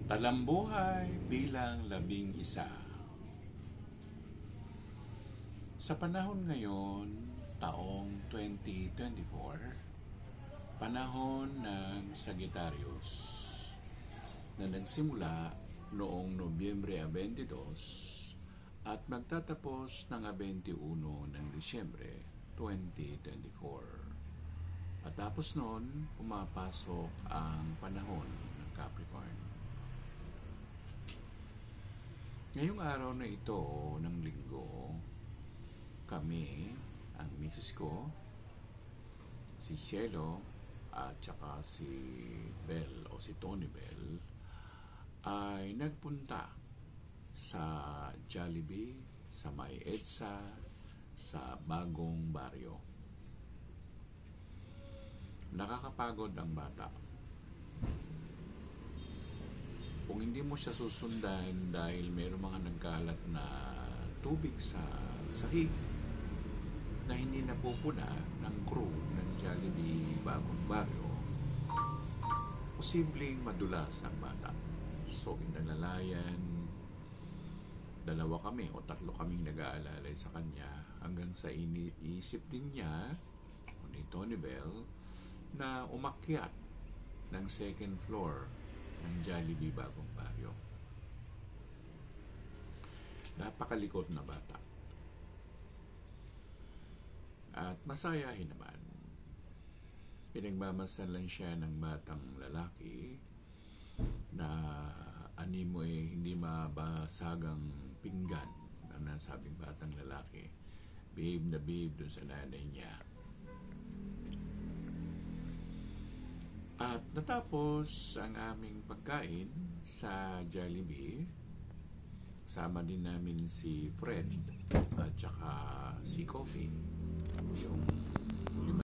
Talambuhay bilang labing-isa. Sa panahon ngayon, taong 2024, panahon ng Sagittarius na nagsimula noong Nobyembre 22 at magtatapos ng 21 ng Disyembre 2024. At tapos noon, pumapasok ang panahon ng Capricorn. Ngayong araw na ito ng linggo, kami, ang misis ko, si Cielo, at saka si Bel o si Tony Bell, ay nagpunta sa Jollibee, sa May EDSA, sa Bagong Baryo. Nakakapagod ang bata. Kung hindi mo siya susundan dahil mayroong mga nagkalat na tubig sa sahig na hindi napupuna ng crew ng Jollibee Bagong Baryo, posibleng madulas ang bata. So, inalalayan, dalawa kami o tatlo kaming nag-aalalay sa kanya hanggang sa iniisip din niya o ni Tony Bell na umakyat ng second floor ng Jollibee Bagong Baryo. Napakalikot na bata. At masayahin naman. Pinagmamasdan lang siya ng batang lalaki na animo hindi mabasagang pinggan na nasabing batang lalaki. Babe na babe dun sa nanay niya. At natapos ang aming pagkain sa Jollibee. Sama din namin si Fred at saka si Coffee, yung